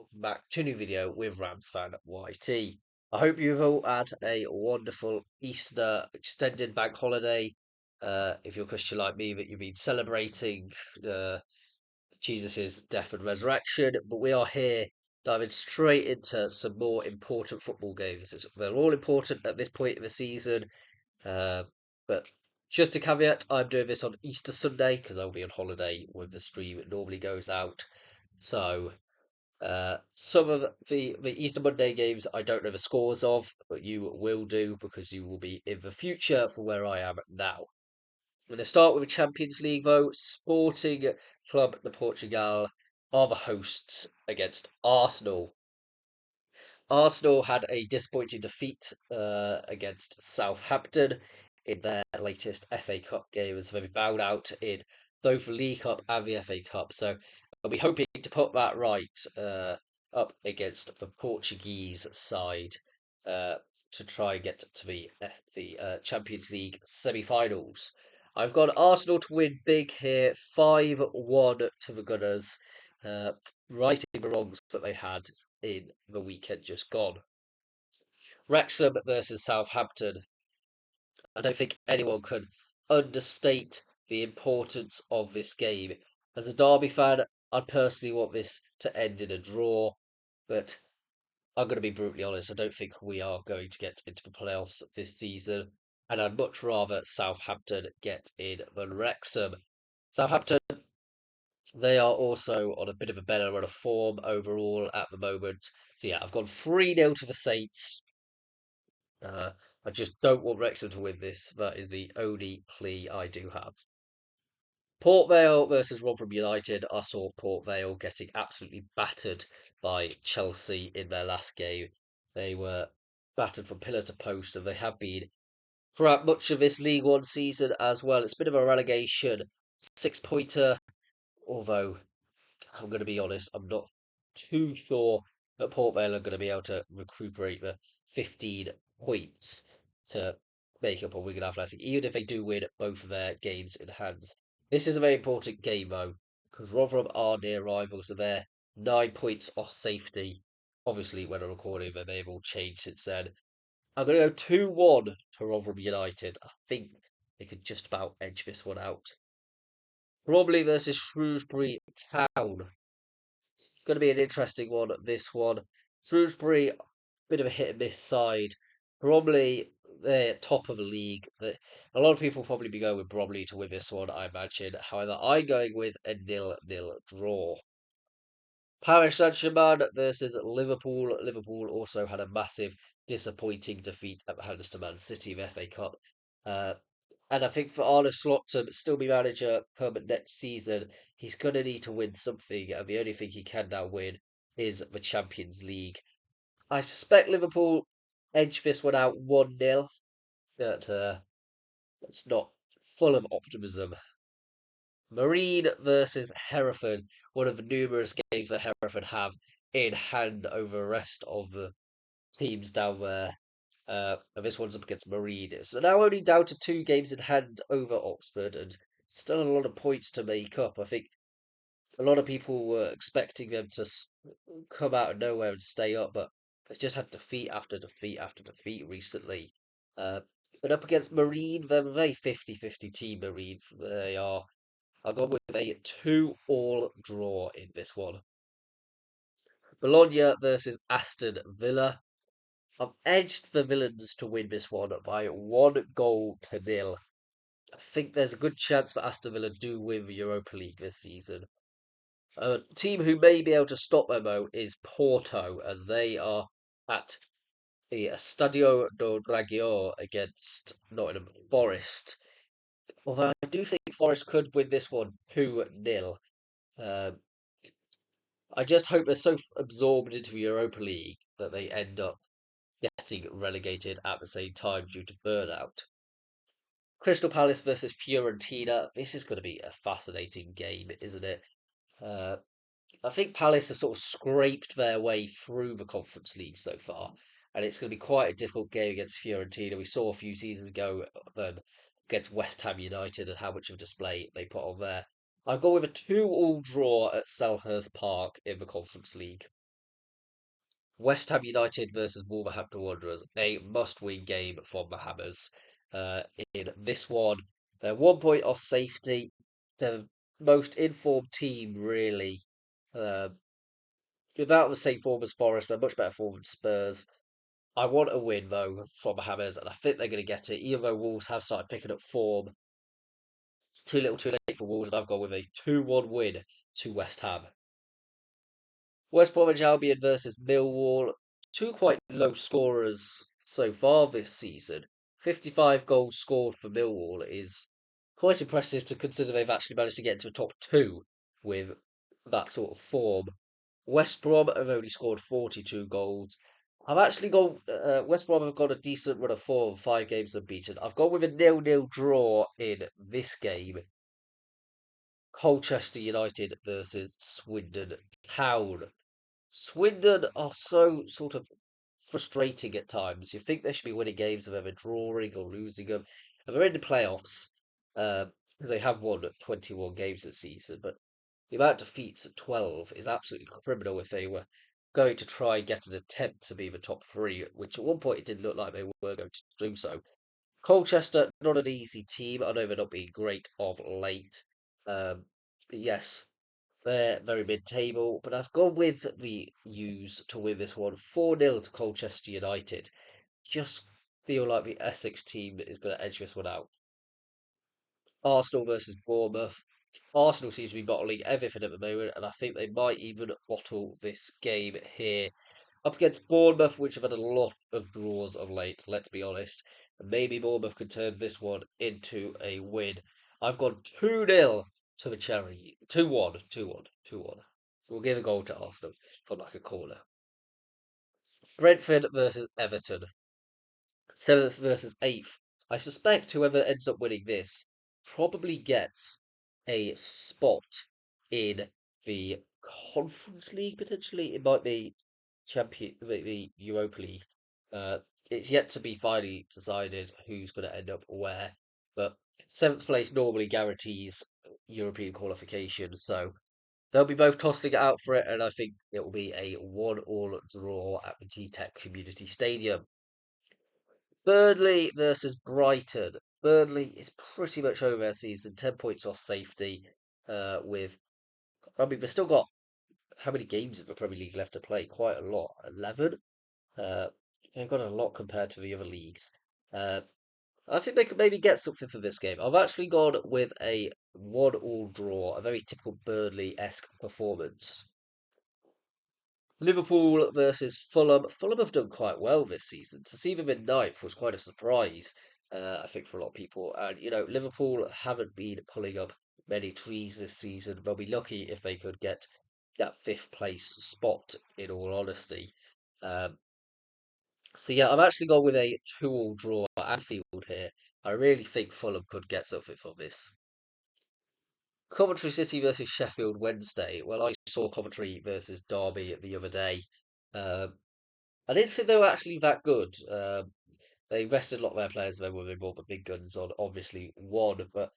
welcome back to a new video with Rams fan YT. I hope you've all had a wonderful Easter extended bank holiday. If you're Christian like me, that you've been celebrating uh, Jesus' death and resurrection, but we are here diving straight into some more important football games. They're all important at this point of the season, uh, but just a caveat, I'm doing this on Easter Sunday because I'll be on holiday when the stream normally goes out. So some of the Easter Monday games I don't know the scores of, but you will do because you will be in the future for where I am now. I'm going to start with the Champions League though. Sporting Club de Portugal are the hosts against Arsenal. Arsenal had a disappointing defeat against Southampton in their latest FA Cup game as they bowed out in both the League Cup and the FA Cup. So I'll be hoping to put that right up against the Portuguese side to try and get to the Champions League semi-finals. I've got Arsenal to win big here, 5-1 to the Gunners, righting the wrongs that they had in the weekend just gone. Wrexham versus Southampton. I don't think anyone can understate the importance of this game. As a Derby fan, I personally want this to end in a draw, but I'm going to be brutally honest. I don't think we are going to get into the playoffs this season, and I'd much rather Southampton get in than Wrexham. Southampton, they are also on a bit of a better run of form overall at the moment. So yeah, I've gone 3-0 to the Saints. I just don't want Wrexham to win this. That is the only plea I do have. Port Vale versus Rotherham United. I saw Port Vale getting absolutely battered by Chelsea in their last game. They were battered from pillar to post, and they have been throughout much of this League One season as well. It's a bit of a relegation 6-pointer, although I'm going to be honest, I'm not too sure that Port Vale are going to be able to recuperate the 15 points to make up on Wigan Athletic, even if they do win both of their games in hands. This is a very important game, though, because Rotherham are near rivals, and they're 9 points off safety. Obviously, when I'm recording, they may have all changed since then. I'm going to go 2-1 to Rotherham United. I think they could just about edge this one out. Bromley versus Shrewsbury Town. Going to be an interesting one, this one. Shrewsbury, bit of a hit and miss side. Bromley, they're top of the league. A lot of people will probably be going with Bromley to win this one, I imagine. However, I'm going with a 0-0 draw. Paris Saint-Germain versus Liverpool. Liverpool also had a massive disappointing defeat at the hands to Man City in the FA Cup. Uh, and I think for Arne Slot to still be manager come next season, he's going to need to win something. And the only thing he can now win is the Champions League. I suspect Liverpool edge this one out 1-0. But it's not full of optimism. Marine versus Hereford, one of the numerous games that Hereford have in hand over the rest of the teams down there. And this one's up against Marine. So now only down to 2 games in hand over Oxford, and still a lot of points to make up. I think a lot of people were expecting them to come out of nowhere and stay up, but they've just had defeat after defeat after defeat recently. Uh, but up against Marine, they're a very 50-50 team, Marine. They are. I'll go with a 2-all draw in this one. Bologna versus Aston Villa. I've edged the Villains to win this one by 1-0. I think there's a good chance that Aston Villa do win the Europa League this season. A team who may be able to stop them though is Porto, as they are at the Estadio do Dragão against Nottingham Forest. Although I do think Forest could win this one 2-0. Um, I just hope they're so absorbed into the Europa League that they end up getting relegated at the same time due to burnout. Crystal Palace versus Fiorentina. This is going to be a fascinating game, isn't it? Uh, I think Palace have sort of scraped their way through the Conference League so far, and it's going to be quite a difficult game against Fiorentina. We saw a few seasons ago them against West Ham United and how much of a display they put on there. I've gone with a 2-all draw at Selhurst Park in the Conference League. West Ham United versus Wolverhampton Wanderers, a must-win game from the Hammers. Uh, in this one, they're 1 point off safety. They're the most informed team, really. Uh, Without the same form as Forest, they're much better form than Spurs. I want a win though from the Hammers, and I think they're going to get it. Even though Wolves have started picking up form, it's too little, too late for Wolves, and I've gone with a 2-1 win to West Ham. West Bromwich Albion versus Millwall. Two quite low scorers so far this season. 55 goals scored for Millwall is quite impressive to consider they've actually managed to get into the top two with that sort of form. West Brom have only scored 42 goals. I've actually gone, West Brom have got a decent run of 4 of 5 games unbeaten. I've gone with a nil-nil draw in this game. Colchester United versus Swindon Town. Swindon are so sort of frustrating at times. You think they should be winning games of either drawing or losing them. And they're in the playoffs because they have won 21 games this season. But the amount of defeats at 12 is absolutely criminal if they were going to try and get an attempt to be the top three, which at one point it didn't look like they were going to do so. Colchester, not an easy team. I know they're not being great of late. But yes, they're very mid-table. But I've gone with the U's to win this one 4-0 to Colchester United. Just feel like the Essex team is going to edge this one out. Arsenal versus Bournemouth. Arsenal seems to be bottling everything at the moment, and I think they might even bottle this game here. Up against Bournemouth, which have had a lot of draws of late, let's be honest. And maybe Bournemouth could turn this one into a win. I've gone 2-0 to the Cherry. 2-1, 2-1, 2-1. So we'll give a goal to Arsenal from like a corner. Brentford versus Everton. Seventh versus eighth. I suspect whoever ends up winning this probably gets a spot in the Conference League potentially. It might be the Europa League. Uh, it's yet to be finally decided who's going to end up where, but seventh place normally guarantees European qualification, so they'll be both tossing it out for it, and I think it will be a 1-all draw at the GTEC Community Stadium. Burnley versus Brighton. Burnley is pretty much over their season, 10 points off safety. I mean, they've still got how many games of the Premier League left to play? Quite a lot, 11. Uh, they've got a lot compared to the other leagues. Uh, I think they could maybe get something from this game. I've actually gone with a 1-all draw, a very typical Burnley-esque performance. Liverpool versus Fulham. Fulham have done quite well this season. To see them in ninth was quite a surprise, I think, for a lot of people. And, Liverpool haven't been pulling up many trees this season. They'll be lucky if they could get that fifth place spot, in all honesty. Um, so, yeah, I've actually gone with a 2-all draw at Anfield here. I really think Fulham could get something from this. Coventry City versus Sheffield Wednesday. Well, I saw Coventry versus Derby the other day. Um, I didn't think they were actually that good. They rested a lot of their players. They were more the big guns on obviously one, but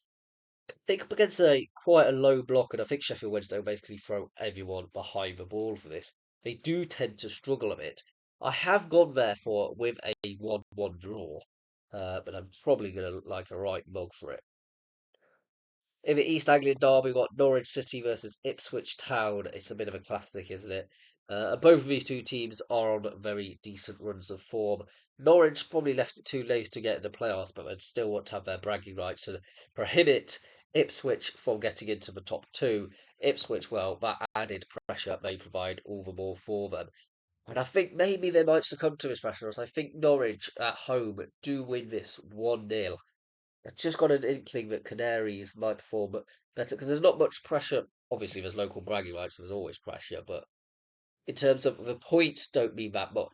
they up against a quite a low block, and I think Sheffield Wednesday will basically throw everyone behind the ball for this. They do tend to struggle a bit. I have gone therefore with a 1-1 draw, but I'm probably going to like a right mug for it. In the East Anglian Derby, we've got Norwich City versus Ipswich Town. It's a bit of a classic, isn't it? Both of these two teams are on very decent runs of form. Norwich probably left it too late to get in the playoffs, but they'd still want to have their bragging rights to prohibit Ipswich from getting into the top two. Ipswich, well, that added pressure may provide all the more for them. And I think maybe they might succumb to this pressure, as I think Norwich at home do win this 1-0. I just got an inkling that Canaries might perform better because there's not much pressure. Obviously, there's local bragging rights, so there's always pressure, but in terms of the points, don't mean that much.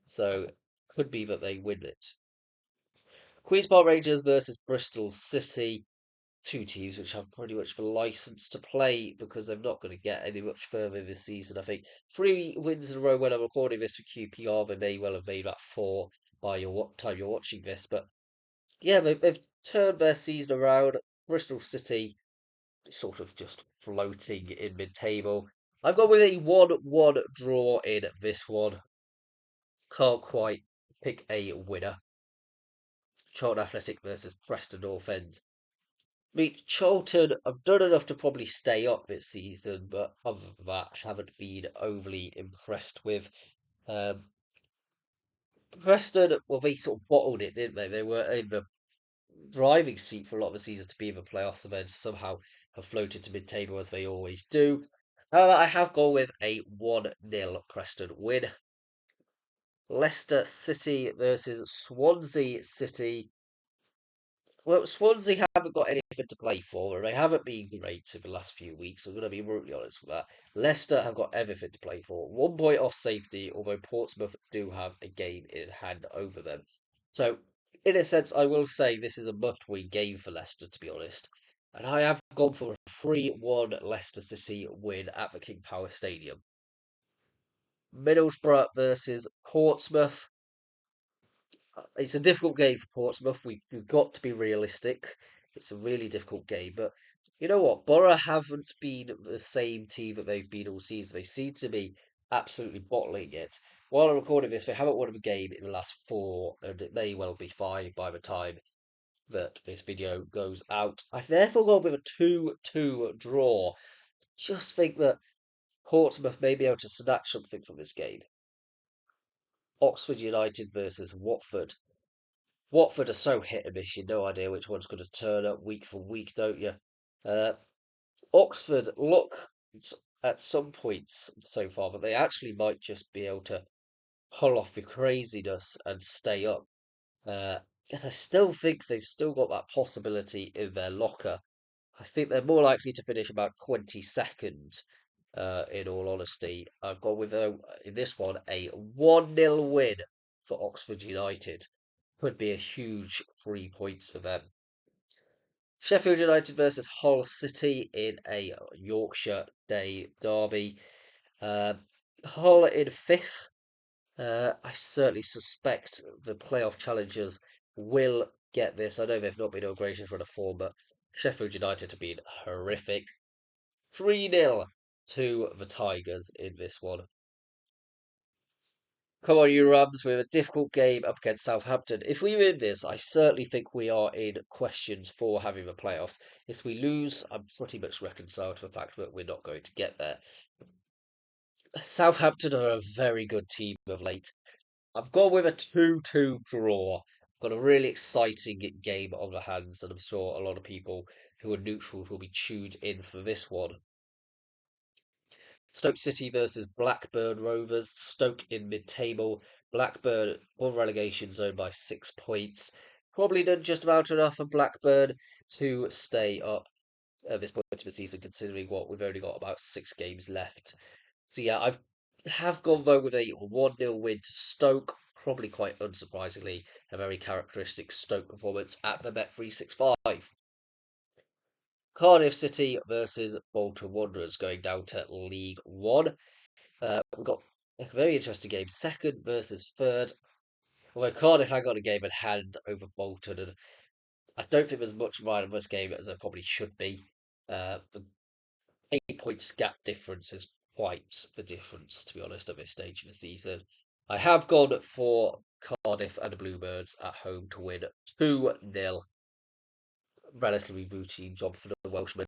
So, could be that they win it. Queen's Park Rangers versus Bristol City. Two teams which have pretty much the license to play because they're not going to get any much further this season. I think 3 wins in a row when I'm recording this for QPR. They may well have made that 4 by your time you're watching this, but yeah, they've turned their season around. Bristol City sort of just floating in mid-table. I've gone with a 1-1 draw in this one. Can't quite pick a winner. Charlton Athletic versus Preston North End. I mean, Charlton have done enough to probably stay up this season, but other than that, haven't been overly impressed with. Um, Preston, well, they sort of bottled it, didn't they? They were in the driving seat for a lot of the season to be in the playoffs and then somehow have floated to mid-table as they always do. However, I have gone with a 1-0 Preston win. Leicester City versus Swansea City. Well, Swansea haven't got anything to play for, and they haven't been great in the last few weeks. I'm going to be brutally honest with that. Leicester have got everything to play for. 1 point off safety, although Portsmouth do have a game in hand over them. So, in a sense, I will say this is a must-win game for Leicester, to be honest. And I have gone for a 3-1 Leicester City win at the King Power Stadium. Middlesbrough versus Portsmouth. It's a difficult game for Portsmouth. We've got to be realistic. It's a really difficult game, but you know what? Borough haven't been the same team that they've been all season. They seem to be absolutely bottling it. While I'm recording this, they haven't won a game in the last four, and it may well be five by the time that this video goes out. I've therefore gone with a 2-2 draw. Just think that Portsmouth may be able to snatch something from this game. Oxford United versus Watford. Watford are so hit and miss, you no idea which one's going to turn up week for week, don't you? Uh, Oxford look at some points so far that they actually might just be able to pull off the craziness and stay up. Yet I still think they've still got that possibility in their locker. I think they're more likely to finish about 22nd, in all honesty. I've gone with, in this one, a 1-0 win for Oxford United. Could be a huge 3 points for them. Sheffield United versus Hull City in a Yorkshire Day derby. Hull in fifth. I certainly suspect the playoff challengers will get this. I know they've not been on greatest run of form, but Sheffield United have been horrific. 3-0 to the Tigers in this one. Come on, you Rams, we have a difficult game up against Southampton. If we win this, I certainly think we are in questions for having the playoffs. If we lose, I'm pretty much reconciled to the fact that we're not going to get there. Southampton are a very good team of late. I've gone with a 2-2 draw. Got a really exciting game on the hands, and I'm sure a lot of people who are neutrals will be tuned in for this one. Stoke City versus Blackburn Rovers. Stoke in mid-table. Blackburn on relegation zone by 6 points. Probably done just about enough for Blackburn to stay up at this point of the season, considering what we've only got about 6 games left. So yeah, have gone though with a 1-0 win to Stoke. Probably quite unsurprisingly, a very characteristic Stoke performance at the Bet365. Cardiff City versus Bolton Wanderers going down to League One. We've got a very interesting game. Second versus third. Although Cardiff had got a game in hand over Bolton, and I don't think there's much right in this game as there probably should be. The 8 points gap difference is quite the difference, to be honest, at this stage of the season. I have gone for Cardiff and the Bluebirds at home to win 2-0. Relatively routine job for the Welshmen.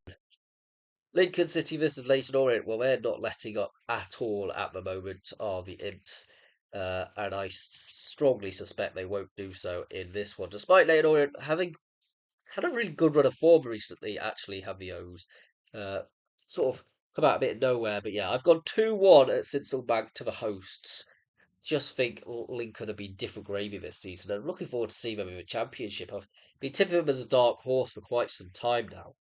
Lincoln City versus Leyton Orient. Well, they're not letting up at all at the moment, are the Imps. And I strongly suspect they won't do so in this one. Despite Leyton Orient having had a really good run of form recently, actually, have the O's. Uh, sort of come out a bit of nowhere. But yeah, I've gone 2-1 at Sincil Bank to the hosts. Just think Lincoln have been different gravy this season. I'm looking forward to seeing them in the Championship. I've been tipping them as a dark horse for quite some time now.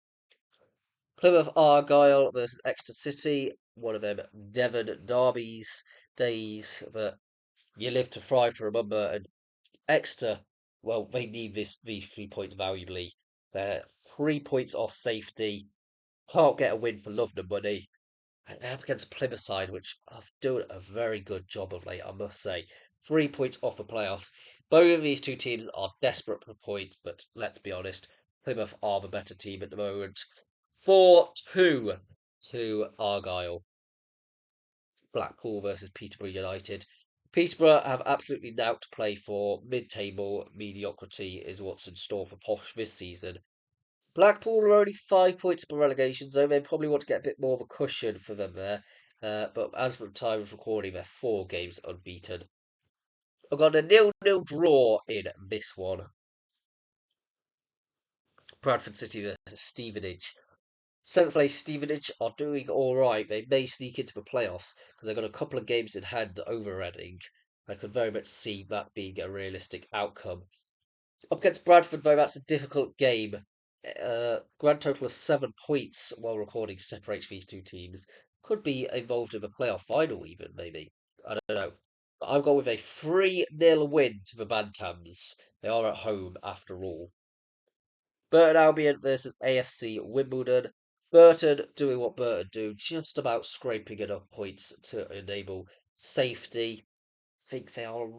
Plymouth Argyle versus Exeter City, one of them Devon Derby's days that you live to thrive to remember. And Exeter, well, they need these 3 points valuably. They're 3 points off safety, can't get a win for love nor money. And up against Plymouth side, which have done a very good job of late, I must say. 3 points off the playoffs. Both of these two teams are desperate for points, but let's be honest, Plymouth are the better team at the moment. 4-2 to Argyle. Blackpool versus Peterborough United. Peterborough have absolutely nought to play for. Mid-table mediocrity is what's in store for Posh this season. Blackpool are only 5 points above relegation zone. They probably want to get a bit more of a cushion for them there. But as of the time of recording, they're 4 games unbeaten. I've got a nil-nil draw in this one. Bradford City versus Stevenage. Seventh place Stevenage are doing all right. They may sneak into the playoffs because they've got a couple of games in hand over Reading. I could very much see that being a realistic outcome. Up against Bradford, though, that's a difficult game. Grand total of 7 points while recording separates these two teams. Could be involved in the playoff final, even, maybe. I don't know. But I've gone with a 3-0 win to the Bantams. They are at home, after all. Burton Albion versus AFC Wimbledon. Burton doing what Burton do, just about scraping enough points to enable safety. I think they are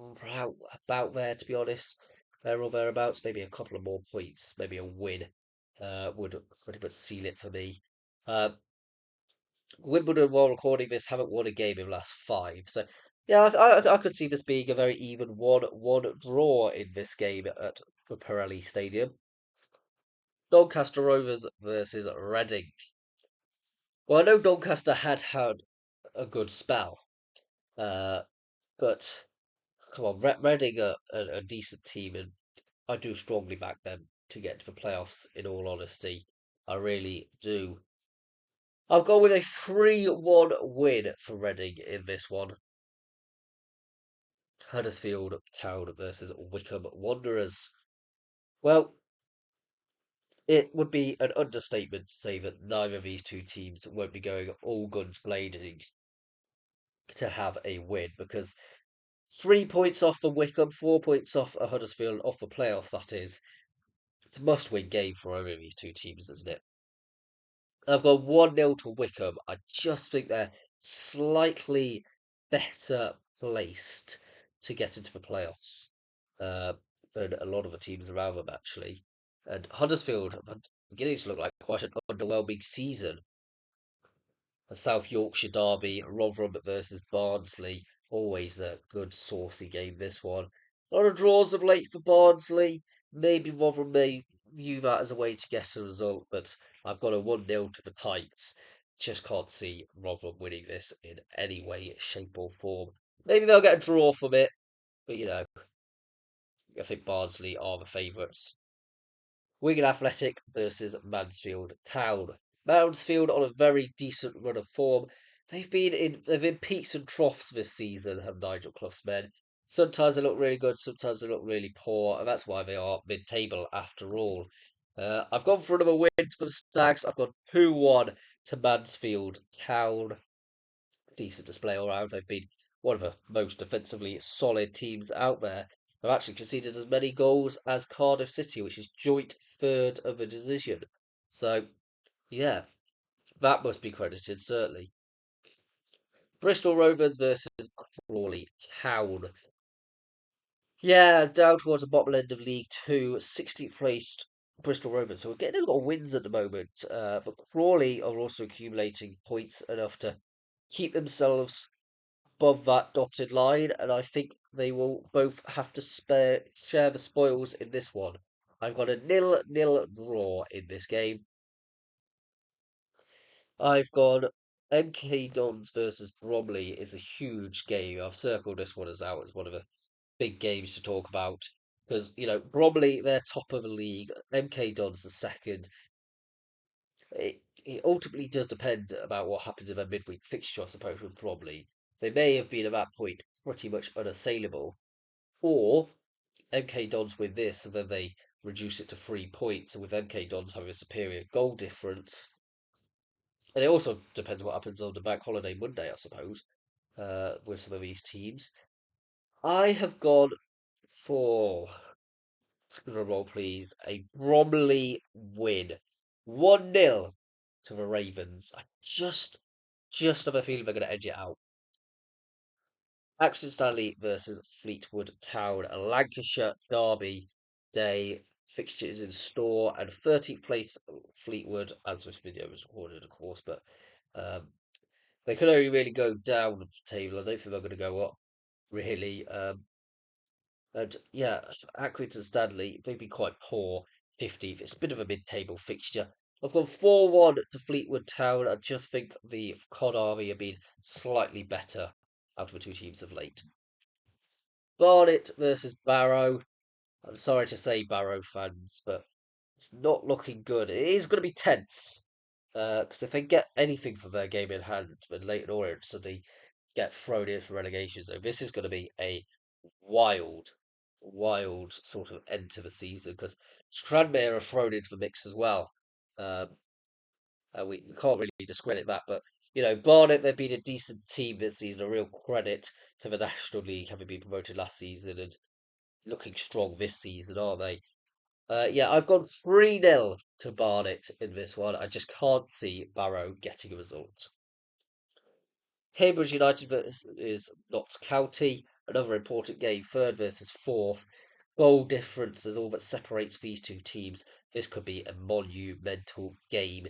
about there, to be honest. There or thereabouts. Maybe a couple of more points, maybe a win would pretty much seal it for me. Uh, Wimbledon, while recording this, haven't won a game in the last 5. So, yeah, I could see this being a very even 1-1 draw in this game at the Pirelli Stadium. Doncaster Rovers versus Reading. Well, I know Doncaster had a good spell, uh, but come on, Reading are a decent team, and I do strongly back them to get to the playoffs. In all honesty, I really do. I've gone with a 3-1 win for Reading in this one. Huddersfield Town versus Wycombe Wanderers. Well, it would be an understatement to say that neither of these two teams won't be going all guns blazing to have a win because 3 points off for Wycombe, 4 points off a Huddersfield, off the playoff, that is. It's a must win game for either of these two teams, isn't it? I've got 1-0 to Wycombe. I just think they're slightly better placed to get into the playoffs uh, than a lot of the teams around them, actually. And Huddersfield are beginning to look like quite an underwhelming season. The South Yorkshire Derby, Rotherham versus Barnsley. Always a good, saucy game, this one. A lot of draws of late for Barnsley. Maybe Rotherham may view that as a way to get a result, but I've got a 1-0 to the Tights. Just can't see Rotherham winning this in any way, shape, or form. Maybe they'll get a draw from it, but I think Barnsley are the favourites. Wigan Athletic versus Mansfield Town. Mansfield on a very decent run of form. They've been peaks and troughs this season, have Nigel Clough's men. Sometimes they look really good, sometimes they look really poor, and that's why they are mid-table after all. I've gone for another win for the Stags. I've gone 2-1 to Mansfield Town. Decent display all round. They've been one of the most defensively solid teams out there. They've actually conceded as many goals as Cardiff City, which is joint third of the division. So, yeah, that must be credited, certainly. Bristol Rovers versus Crawley Town. Yeah, down towards the bottom end of League Two, 16th placed Bristol Rovers. So we're getting a lot of wins at the moment, but Crawley are also accumulating points enough to keep themselves above that dotted line, and I think they will both have to share the spoils in this one. I've got a 0-0 draw in this game. I've got MK Dons versus Bromley is a huge game. I've circled this one as out as one of the big games to talk about because Bromley they're top of the league, MK Dons the second. It ultimately does depend about what happens in their midweek fixture, I suppose, with Bromley. They may have been at that point pretty much unassailable, or MK Dons win this and then they reduce it to 3 points, and with MK Dons having a superior goal difference. And it also depends what happens on the bank holiday Monday, I suppose, with some of these teams. I have gone for, drum roll please, a Bromley win. 1-0 to the Ravens. I just have a feeling they're going to edge it out. Accrington Stanley versus Fleetwood Town, a Lancashire Derby day. Fixtures in store and 13th place Fleetwood, as this video was recorded, of course, but um, They can only really go down the table. I don't think they're going to go up really. And yeah, Accrington and Stanley, they've been quite poor. 15th. It's a bit of a mid-table fixture. I've gone 4-1 to Fleetwood Town. I just think the Cod Army have been slightly better out of the two teams of late. Barnet versus Barrow. I'm sorry to say, Barrow fans, but it's not looking good. It is going to be tense. Because if they get anything from their game in hand, then Leighton Orient suddenly get thrown in for relegation. So this is going to be a wild, wild sort of end to the season because Tranmere are thrown into the mix as well. Um, we can't really discredit that, but Barnet, they've been a decent team this season, a real credit to the National League having been promoted last season and looking strong this season, aren't they? Yeah, I've gone 3-0 to Barnet in this one. I just can't see Barrow getting a result. Cambridge United versus Notts County, another important game, third versus fourth. Goal difference is all that separates these two teams. This could be a monumental game.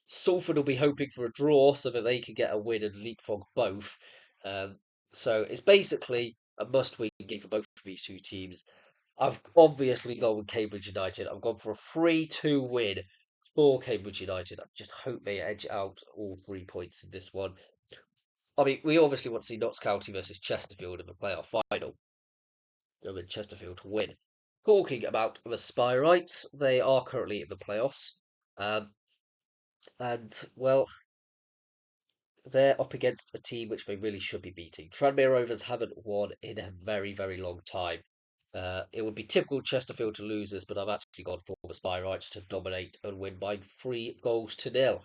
Salford will be hoping for a draw so that they can get a win and leapfrog both. Um, so it's basically a must-win game for both of these two teams. I've obviously gone with Cambridge United. I've gone for a 3-2 win for Cambridge United. I just hope they edge out all 3 points in this one. I mean, we obviously want to see Notts County versus Chesterfield in the playoff final. I mean, Chesterfield to win. Talking about the Spyrites, they are currently in the playoffs. Um, and, well, they're up against a team which they really should be beating. Tranmere Rovers haven't won in a very, very long time. It would be typical Chesterfield to lose this, but I've actually gone for the Spyrites to dominate and win by 3 goals to 0.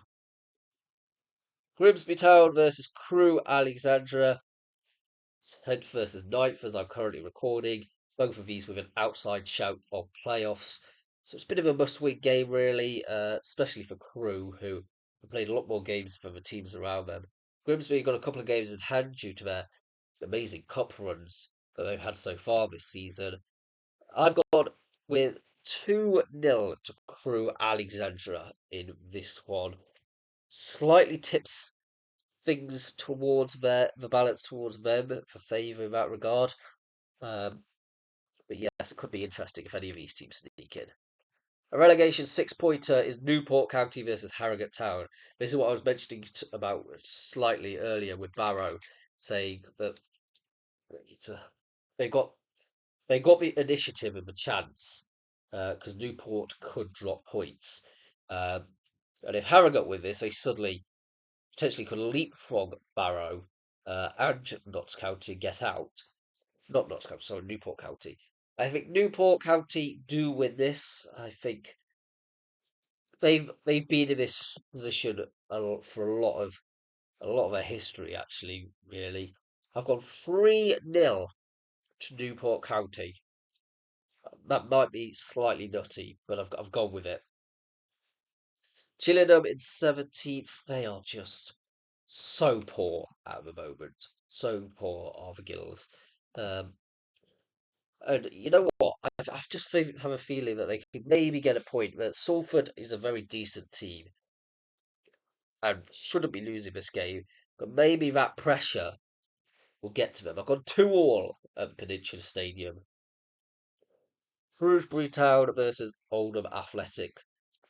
Grimsby Town versus Crewe Alexandra. 10th versus 9th as I'm currently recording. Both of these with an outside shout of playoffs. So it's a bit of a must-win game, really, especially for Crewe, who have played a lot more games for the teams around them. Grimsby got a couple of games in hand due to their amazing cup runs that they've had so far this season. I've gone with 2-0 to Crewe Alexandra in this one. Slightly tips things towards the balance towards them for favour in that regard. Um, but yes, it could be interesting if any of these teams sneak in. A relegation 6-pointer is Newport County versus Harrogate Town. This is what I was mentioning about slightly earlier with Barrow, saying that it's a, they got they got the initiative and the chance because Newport could drop points. Um, and if Harrogate win this, they suddenly potentially could leapfrog Barrow and Notts County and get out. Not Notts County, sorry, Newport County. I think Newport County do win this. I think they've been in this position for a lot of their history, actually. Really, I've gone 3-0 to Newport County. That might be slightly nutty, but I've gone with it. Gillingham in 17th. They are just so poor at the moment. So poor are the Gills. Um, and you know what? I've just have a feeling that they could maybe get a point. That Salford is a very decent team and shouldn't be losing this game. But maybe that pressure will get to them. I've gone 2-2 at Peninsula Stadium. Shrewsbury Town versus Oldham Athletic.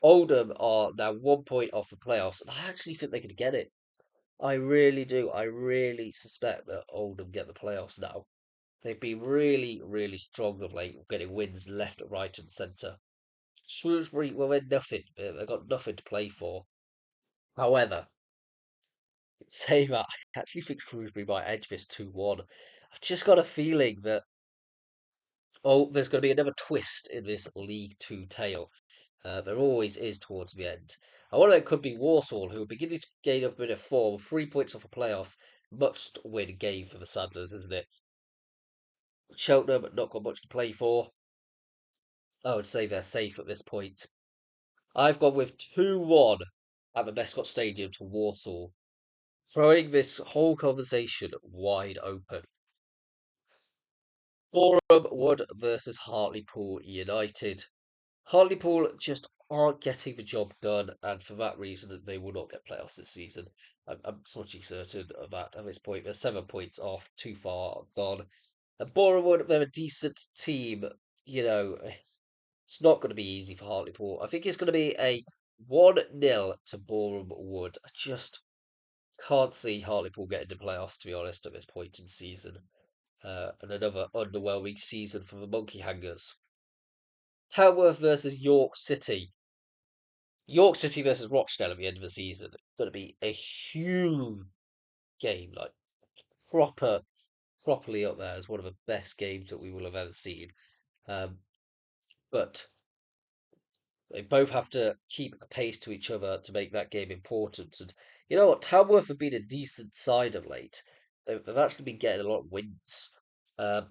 Oldham are now 1 point off the playoffs, and I actually think they could get it. I really do. I really suspect that Oldham get the playoffs now. They've been really, really strong of late, getting wins left, right, and centre. Shrewsbury, well, they're nothing. They've got nothing to play for. However, saying that, I actually think Shrewsbury might edge this 2-1. I've just got a feeling that, there's going to be another twist in this League Two tale. There always is towards the end. I wonder if it could be Walsall, who are beginning to gain up a bit of form, 3 points off the playoffs. Must win game for the Sanders, isn't it? Cheltenham not got much to play for. I would say they're safe at this point. I've gone with 2-1 at the Mescot Stadium to Walsall, throwing this whole conversation wide open. Boreham Wood versus Hartlepool United. Hartlepool just aren't getting the job done, and for that reason, they will not get playoffs this season. I'm pretty certain of that at this point. They're 7 points off, too far gone. And Bournemouth, they're a decent team. It's not going to be easy for Hartlepool. I think it's going to be a 1-0 to Bournemouth. I just can't see Hartlepool getting to playoffs, to be honest, at this point in season. And another underwhelming season for the Monkey Hangers. Tamworth versus York City. York City versus Rochdale at the end of the season. It's going to be a huge game, like proper, properly up there as one of the best games that we will have ever seen. Um, but they both have to keep a pace to each other to make that game important. And you know what? Tamworth have been a decent side of late. They've actually been getting a lot of wins. Um,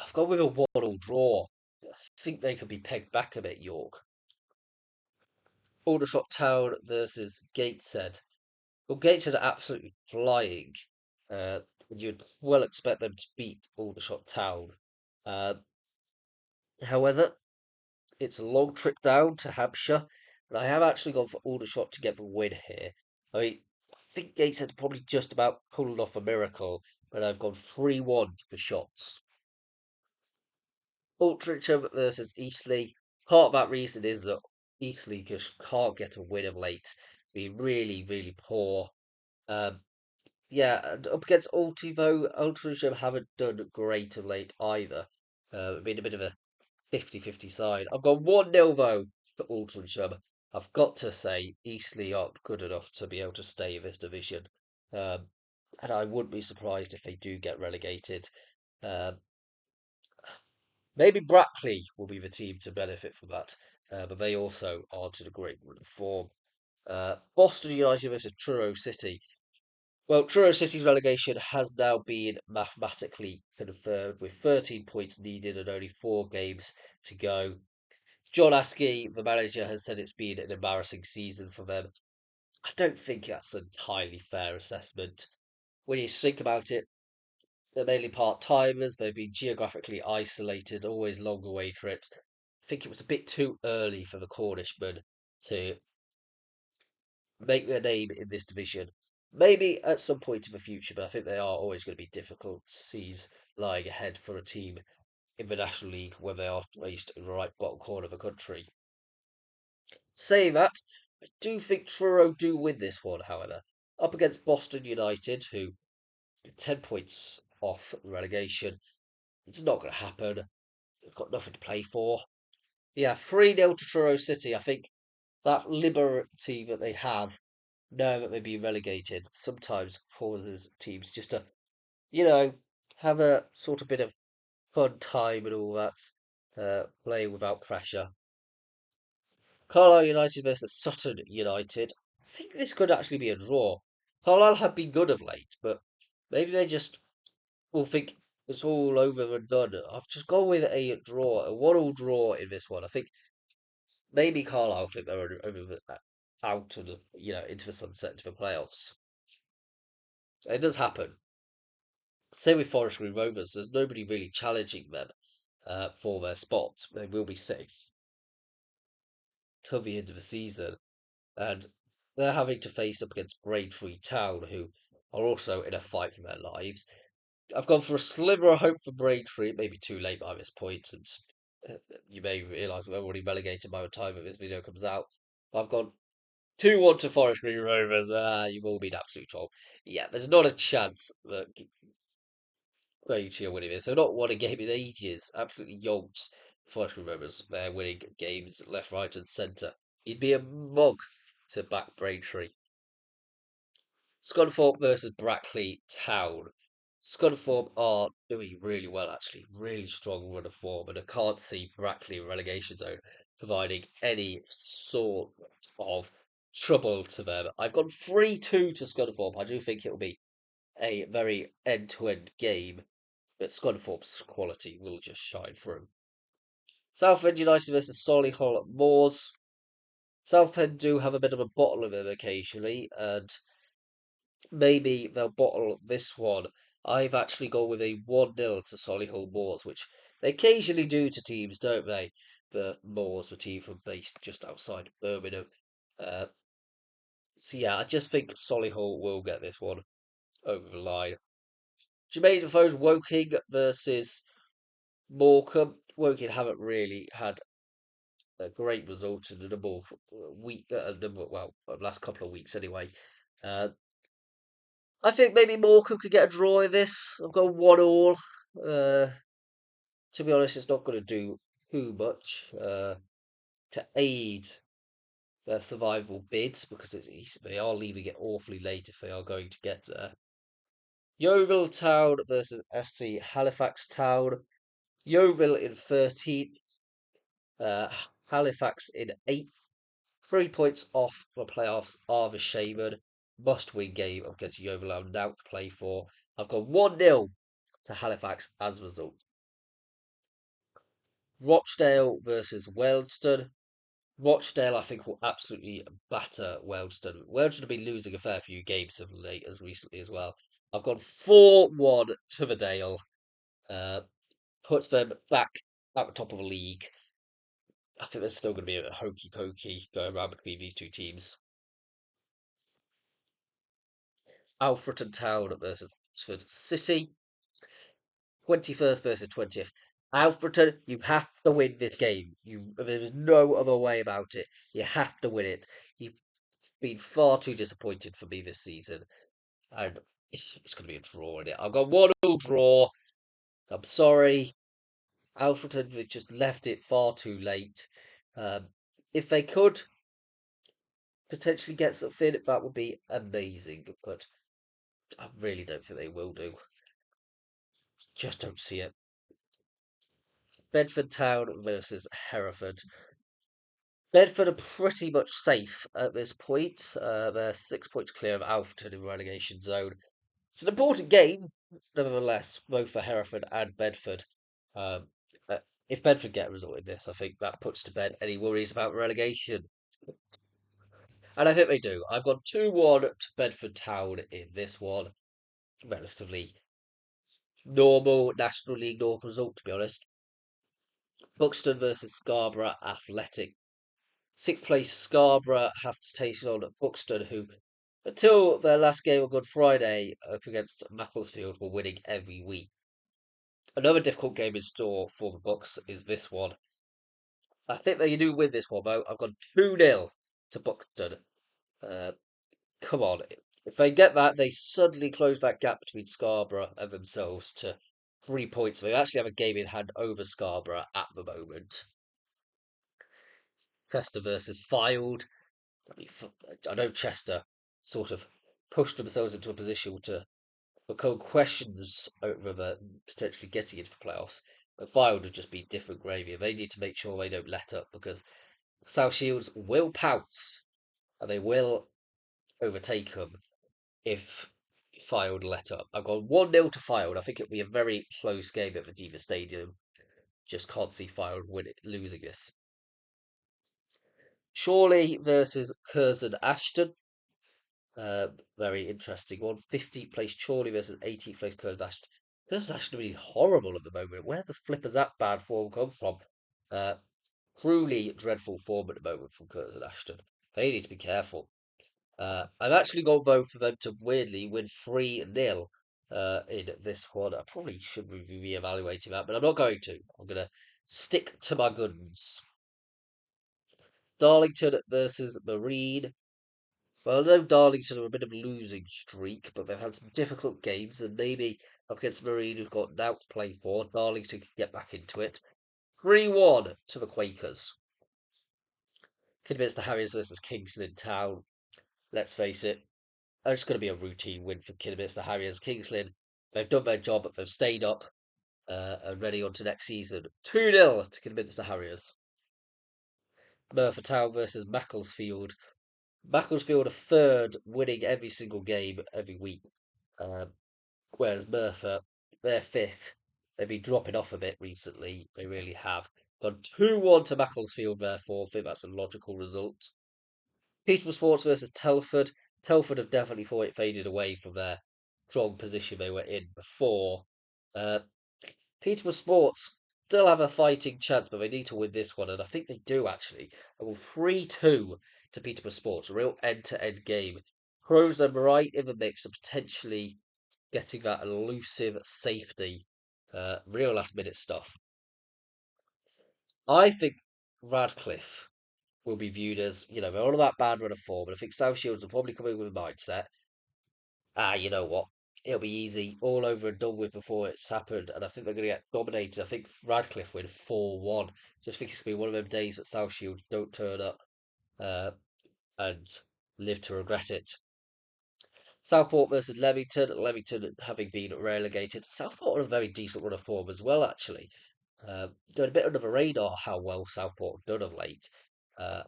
I've gone with a 1-1 draw. I think they could be pegged back a bit, York. Aldershot Town versus Gateshead. Well, Gateshead are absolutely flying. And you'd well expect them to beat Aldershot Town. Uh, However, it's a long trip down to Hampshire, and I have actually gone for Aldershot to get the win here. I mean, I think Gateshead probably just about pulled off a miracle, but I've gone 3-1 for shots. Altrincham versus Eastleigh. Part of that reason is that Eastleigh just can't get a win of late. Been really, really poor. Um, yeah, and up against Alty though, Altrincham haven't done great of late either. Been a bit of a 50-50 side. I've got 1-0 though for Altrincham. I've got to say, Eastleigh aren't good enough to be able to stay in this division. Um, and I wouldn't be surprised if they do get relegated. Um, Maybe Brackley will be the team to benefit from that, but they also aren't in a great run of form. Boston United versus Truro City. Well, Truro City's relegation has now been mathematically confirmed with 13 points needed and only 4 games to go. John Askey, the manager, has said it's been an embarrassing season for them. I don't think that's an entirely fair assessment. When you think about it, they're mainly part-timers. They've been geographically isolated, always long away trips. I think it was a bit too early for the Cornishmen to make their name in this division. Maybe at some point in the future, but I think they are always going to be difficulties lying ahead for a team in the National League where they are based in the right bottom corner of the country. Saying that, I do think Truro do win this one, however. Up against Boston United, who are 10 points off relegation. It's not going to happen. They've got nothing to play for. Yeah, 3-0 to Truro City. I think that liberty that they have, knowing that they've been relegated, sometimes causes teams just to, you know, have a sort of bit of fun time and all that, playing without pressure. Carlisle United versus Sutton United. I think this could actually be a draw. Carlisle have been good of late, but maybe they just will think it's all over and done. I've just gone with a draw, a 1-1 draw in this one. I think maybe Carlisle think they're out of the, into the sunset, into the playoffs. It does happen. Same with Forest Green Rovers. There's nobody really challenging them for their spot. They will be safe till the end of the season, and they're having to face up against Braintree Town, who are also in a fight for their lives. I've gone for a sliver of hope for Braintree. It may be too late by this point, and you may realise we're already relegated by the time that this video comes out. I've gone 2-1 to Forest Green Rovers. You've all been absolute troll. Yeah, there's not a chance that Braintree are winning this. They've not won a game in ages. Absolutely yonks. Forest Green Rovers. They're winning games left, right, and centre. You'd be a mug to back Braintree. Scunthorpe versus Brackley Town. Scunthorpe are doing really well, actually. Really strong run of form, and I can't see Brackley in relegation zone providing any sort of trouble to them. I've gone 3-2 to Scunthorpe. I do think it'll be a very end-to-end game, but Scunthorpe's quality will just shine through. Southend United versus Solihull Moors. Southend do have a bit of a bottle of them occasionally, and maybe they'll bottle this one. I've actually gone with a 1-0 to Solihull Moors, which they occasionally do to teams, don't they? the Moors, the team from based just outside Birmingham. Uh, so yeah, I just think Solihull will get this one over the line. Jermaine Defoe's Woking versus Morecambe. Woking haven't really had a great result in the last couple of weeks anyway. Uh, I think maybe Morecambe could get a draw in this. I've got 1-1. Uh, to be honest, it's not going to do too much to aid their survival bids because they are leaving it awfully late if they are going to get there. Yeovil Town versus FC Halifax Town. Yeovil in 13th, Halifax in 8th. 3 points off the playoffs are the Shaman. Must win game against Yeovil now to play for. I've got 1-0 to Halifax as a result. Rochdale versus Wealdstone. Rochdale, I think, will absolutely batter Wealdstone. Wealdstone have been losing a fair few games of late as recently as well. I've gone 4-1 to the Dale. Puts them back at the top of the league. I think there's still going to be a hokey cokey going around between these two teams. Alfreton Town versus Oxford City. 21st versus 20th. Alfreton, you have to win this game. There is no other way about it. You have to win it. You've been far too disappointed for me this season, and it's going to be a draw in it. I've got 1-1 draw. I'm sorry. Alfreton have just left it far too late. If they could potentially get something, that would be amazing, but I really don't think they will do. Just don't see it. Bedford Town versus Hereford. Bedford are pretty much safe at this point. They're 6 points clear of Alfreton in the relegation zone. It's an important game, nevertheless, both for Hereford and Bedford. Um, if Bedford get a result in this, I think that puts to bed any worries about relegation. And I think they do. I've got 2-1 to Bedford Town in this one. Relatively normal National League North result, to be honest. Buxton versus Scarborough Athletic. Sixth place Scarborough have to take on Buxton, who, until their last game on Good Friday up against Macclesfield, were winning every week. Another difficult game in store for the Bucks is this one. I think they do win this one, though. I've gone 2-0 to Buxton. Come on. If they get that, they suddenly close that gap between Scarborough and themselves to 3 points. They actually have a game in hand over Scarborough at the moment. Chester versus Fylde. I know Chester sort of pushed themselves into a position to become questions over the potentially getting into the playoffs. But Fylde would just be different gravy. They need to make sure they don't let up because South Shields will pounce and they will overtake them if Fylde let up. I've got 1-0 to Fylde. I think it'll be a very close game at the Diva Stadium. Just can't see Fylde losing this. Chorley versus Curzon Ashton. Very interesting one. 15th place Chorley versus 18th place Curzon Ashton. Curzon Ashton are really horrible at the moment. Where the flip has that bad form come from? Uh, Truly dreadful form at the moment from Curzon Ashton. They need to be careful. I've actually gone vote for them to weirdly win 3-0 in this one. I probably should be re-evaluating that, but I'm not going to. I'm going to stick to my guns. Darlington versus Marine. Well, I know Darlington are a bit of a losing streak, but they've had some difficult games, and maybe up against Marine, who've got now to play for, Darlington can get back into it. 3-1 to the Quakers. Kidderminster Harriers versus Kingsland Town. Let's face it, it's going to be a routine win for Kidderminster Harriers. Kingsland, they've done their job, they've stayed up and ready on to next season. 2-0 to Kidderminster Harriers. Merthyr Town versus Macclesfield. Macclesfield are third, winning every single game every week. Whereas Merthyr, they're fifth. They've been dropping off a bit recently. They really have. Gone 2-1 to Macclesfield, therefore. I think that's a logical result. Peterborough Sports versus Telford. Telford have definitely thought it faded away from their strong position they were in before. Peterborough Sports, still have a fighting chance, but they need to win this one, and I think they do actually. I will 3-2 to Peterborough Sports, a real end-to-end game. Throws them right in the mix of potentially getting that elusive safety, real last-minute stuff. I think Radcliffe will be viewed as, they're all about bad run of form, and I think South Shields will probably come in with a mindset. You know what? It'll be easy, all over and done with before it's happened, and I think they're going to get dominated. I think Radcliffe win 4-1. Just think it's going to be one of them days that South Shield don't turn up uh, and live to regret it. Southport versus Leamington. Leamington having been relegated. Southport on a very decent run of form as well, actually. Going a bit under the radar how well Southport have done of late. Uh,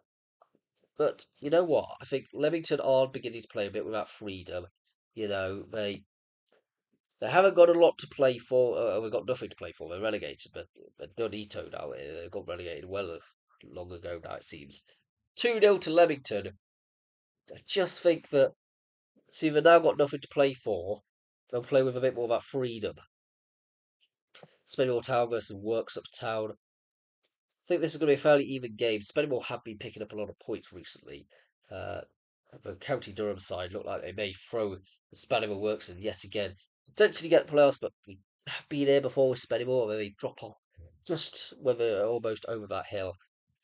but you know what? I think Leamington are beginning to play a bit without freedom. They haven't got a lot to play for. They've got nothing to play for. They're relegated, but they're done Ito now. They got relegated well long ago now, it seems. 2-0 to Leamington. I just think that, see, they've now got nothing to play for. They'll play with a bit more of that freedom. Spennymoor Town versus Works Up Town. I think this is going to be a fairly even game. Spennymoor have been picking up a lot of points recently. Uh, the County Durham side look like they may throw the Spennymoor Works in yet again. Potentially get playoffs, but we have been here before with Spennymoor where they drop off just when they're almost over that hill.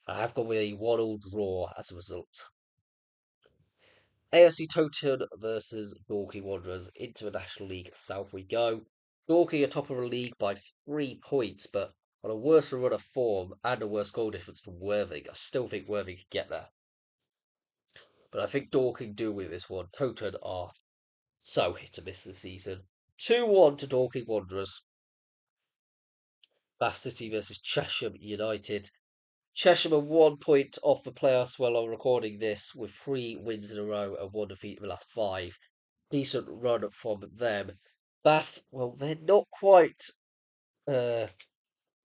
I have gone with a 1-1 draw as a result. AFC Toten versus Dorking Wanderers into the National League South we go. Dorking are top of the league by 3 points, but on a worse run of form and a worse goal difference from Worthing. I still think Worthing could get there. But I think Dorking do win this one. Toten are so hit or miss this season. 2-1 to Dorking Wanderers. Bath City versus Chesham United. Chesham are 1 point off the playoffs while I'm recording this, with 3 wins in a row and 1 defeat in the last 5. Decent run from them. Bath, well, they're not quite uh,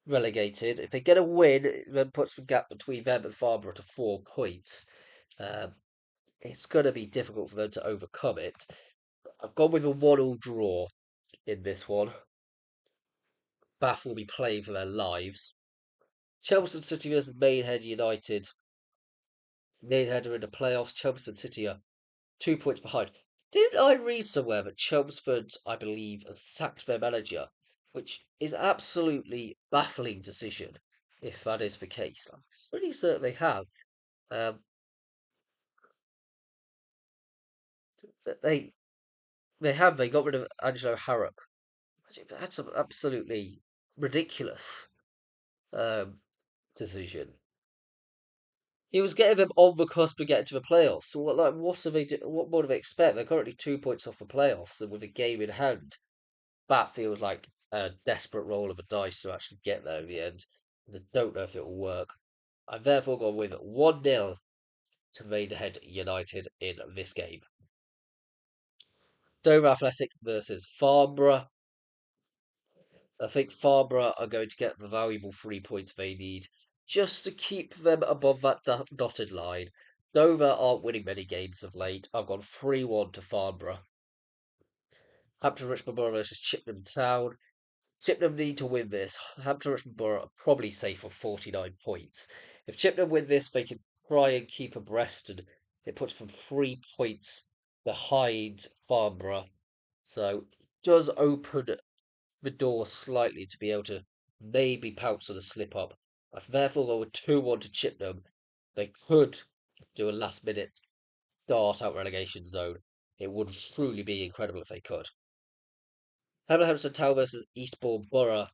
relegated. If they get a win, it then puts the gap between them and Farnborough to 4 points. Um, it's going to be difficult for them to overcome it. I've gone with a 1-1 draw in this one. Bath will be playing for their lives. Chelmsford City versus Maidenhead United. Maidenhead are in the playoffs. Chelmsford City are 2 points behind. Didn't I read somewhere that Chelmsford, I believe, has sacked their manager, which is absolutely baffling decision, if that is the case. I'm pretty certain they have. Um, they they have. They got rid of Angelo Harrop. That's an absolutely ridiculous um, decision. He was getting them on the cusp of getting to the playoffs. So what are they what more do they expect? They're currently 2 points off the playoffs, and with a game in hand, that feels like a desperate roll of a dice to actually get there in the end. And I don't know if it will work. I've therefore gone with 1-0 to Maidenhead United in this game. Dover Athletic versus Farnborough. I think Farnborough are going to get the valuable 3 points they need just to keep them above that dotted line. Dover aren't winning many games of late. I've gone 3-1 to Farnborough. Hampton Richmond Borough versus Chippenham Town. Chippenham need to win this. Hampton Richmond Borough are probably safe on 49 points. If Chippenham win this, they can try and keep abreast, and it puts them 3 points behind Farnborough. So it does open the door slightly to be able to maybe pounce on a slip up. I've therefore gone with 2-1 to Chippenham. They could do a last minute dart out relegation zone. It would truly be incredible if they could. Hamilton Town versus Eastbourne Borough.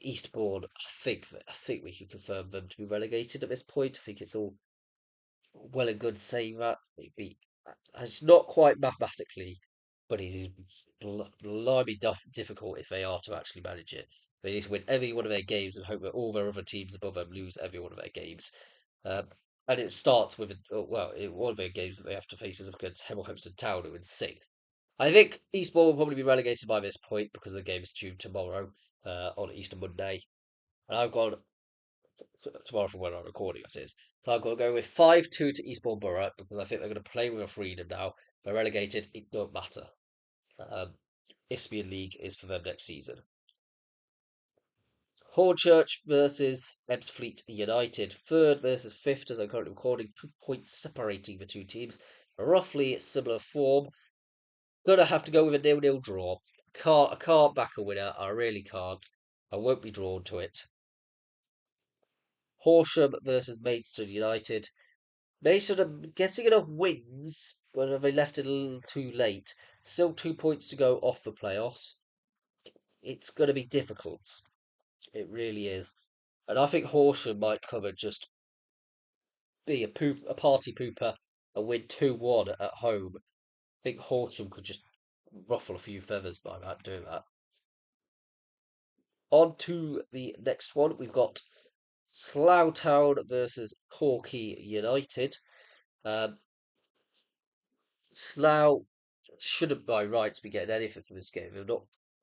Eastbourne, I think we can confirm them to be relegated at this point. I think it's all well and good saying that. It's not quite mathematically, but it is blimey difficult if they are to actually manage it. They need to win every one of their games and hope that all their other teams above them lose every one of their games. Um, and it starts with, one of their games that they have to face is against Hemel Hempstead Town, who in sixth. I think Eastbourne will probably be relegated by this point because the game is due tomorrow on Easter Monday. And I've gone tomorrow from when I'm recording, that is. So I've got to go with 5-2 to Eastbourne Borough because I think they're going to play with a freedom now. If they're relegated, it don't matter. Um, Isthmian League is for them next season. Hornchurch versus Ebbsfleet United. Third versus fifth, as I'm currently recording. 2 points separating the two teams. Roughly similar form. Gonna have to go with a 0-0 draw. I can't back a winner. I really can't. I won't be drawn to it. Horsham versus Maidstone United. Maidstone are getting enough wins, but have they left it a little too late? Still 2 points to go off the playoffs. It's going to be difficult. It really is. And I think Horsham might come and just be a party pooper and win 2-1 at home. I think Horsham could just ruffle a few feathers by that, doing that. On to the next one. We've got Slough Town versus Torquay United. Um, Slough shouldn't by rights be getting anything from this game.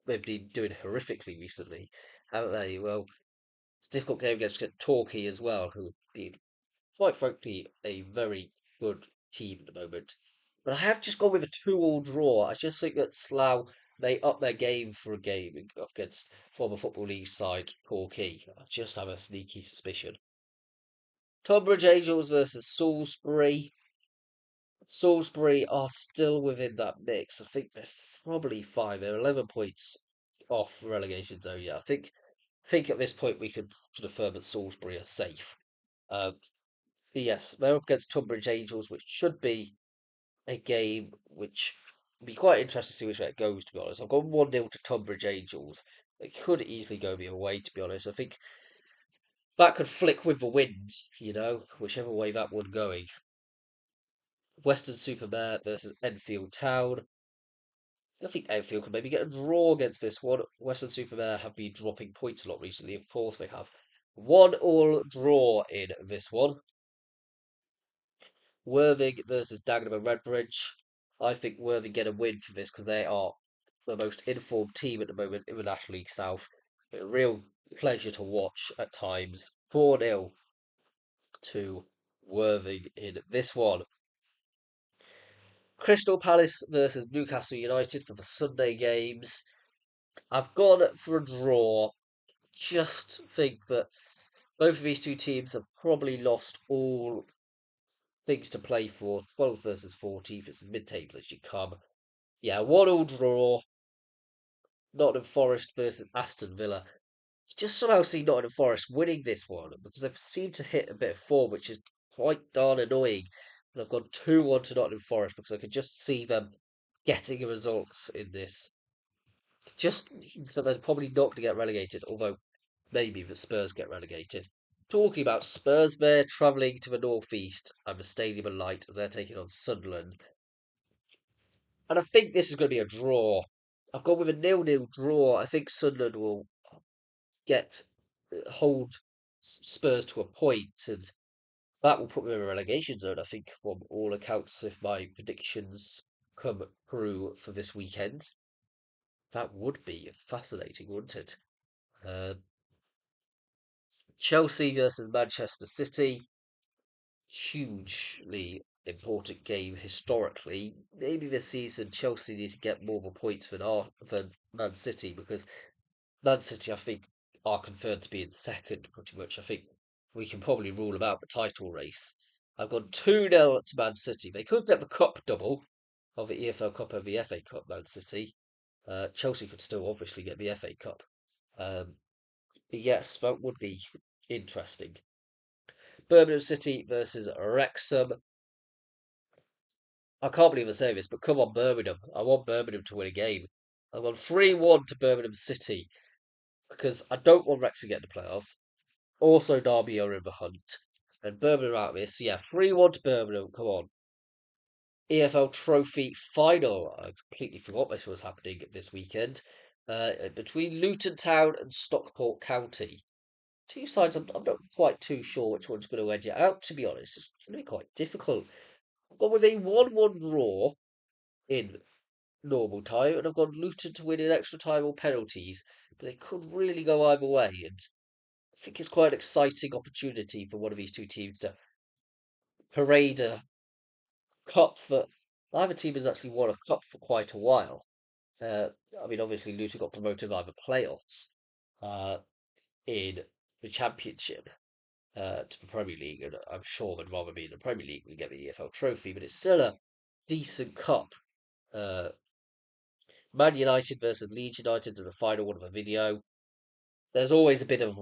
They've been doing horrifically recently, haven't they? Well, it's a difficult game against Torquay as well, who have been, quite frankly, a very good team at the moment. But I have just gone with a 2-all draw. I just think that Slough, they up their game for a game against former Football League side Torquay. I just have a sneaky suspicion. Tunbridge Angels versus Salisbury. Salisbury are still within that mix. I think they're probably five. They're 11 points off relegation zone. Yeah, I think at this point we could affirm that Salisbury are safe. Um, yes, they're up against Tunbridge Angels, which should be a game which would be quite interesting to see which way it goes, to be honest. I've got 1-0 to Tunbridge Angels. It could easily go the other way, to be honest. I think that could flick with the wind, whichever way that one going. Western-super-Mare versus Enfield Town. I think Enfield could maybe get a draw against this one. Western-super-Mare have been dropping points a lot recently, of course they have. 1-1 draw in this one. Worthing versus Dagenham and Redbridge. I think Worthing get a win for this because they are the most informed team at the moment in the National League South. A real pleasure to watch at times. 4-0 to Worthing in this one. Crystal Palace versus Newcastle United for the Sunday games. I've gone for a draw. Just think that both of these two teams have probably lost all things to play for. 12th versus 14th. It's mid-table as you come. Yeah, 1-1 draw. Nottingham Forest versus Aston Villa. Just somehow see Nottingham Forest winning this one because they've seemed to hit a bit of form, which is quite darn annoying. And I've gone 2-1 to Nottingham Forest because I could just see them getting a result in this. Just so they're probably not going to get relegated, although maybe the Spurs get relegated. Talking about Spurs, they're travelling to the northeast and the Stadium of Light as they're taking on Sunderland. And I think this is going to be a draw. I've gone with a 0-0 draw. I think Sunderland will get hold Spurs to a point, and that will put them in a relegation zone. I think, from all accounts, if my predictions come through for this weekend, that would be fascinating, wouldn't it? Uh, Chelsea versus Manchester City, hugely important game historically. Maybe this season Chelsea need to get more of a point than Man City because Man City, I think, are confirmed to be in second pretty much. I think we can probably rule them out the title race. I've gone 2-0 to Man City. They could get the cup double of the EFL Cup and the FA Cup, Man City. Chelsea could still obviously get the FA Cup. Um, yes, that would be interesting. Birmingham City versus Wrexham. I can't believe I'm saying this, but come on, Birmingham. I want Birmingham to win a game. I've gone 3-1 to Birmingham City because I don't want Wrexham to get the playoffs. Also, Derby are in the hunt. And Birmingham out of this. Yeah, 3-1 to Birmingham. Come on. EFL Trophy Final. I completely forgot this was happening this weekend. Between Luton Town and Stockport County. Two sides, I'm not quite too sure which one's going to edge it out, to be honest. It's going to be quite difficult. I've gone with a 1-1 draw in normal time, and I've gone Luton to win in extra time or penalties, but they could really go either way. And I think it's quite an exciting opportunity for one of these two teams to parade a cup that neither team has actually won a cup for quite a while. I mean, obviously, Luton got promoted by the playoffs. Uh, in the Championship to the Premier League, and I'm sure they'd rather be in the Premier League than get the EFL Trophy, but it's still a decent cup. Uh, Man United versus Leeds United is the final one of the video. There's always a bit of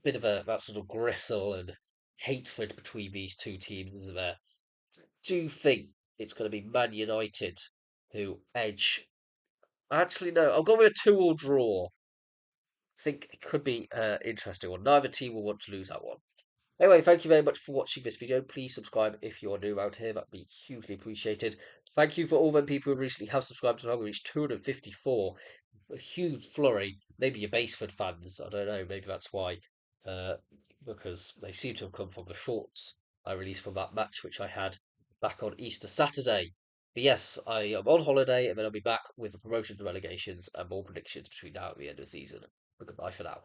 that sort of gristle and hatred between these two teams, isn't there? Do you think it's going to be Man United who edge? Actually, no. I'll go with a 2-2 draw. I think it could be interesting one. Neither team will want to lose that one. Anyway, thank you very much for watching this video. Please subscribe if you're new out here. That'd be hugely appreciated. Thank you for all them people who recently have subscribed as well. We reached 254. A huge flurry. Maybe your Baseford fans. I don't know. Maybe that's why. Uh, because they seem to have come from the shorts I released from that match, which I had back on Easter Saturday. But yes, I am on holiday and then I'll be back with the promotions and relegations and more predictions between now and the end of the season. But goodbye for now.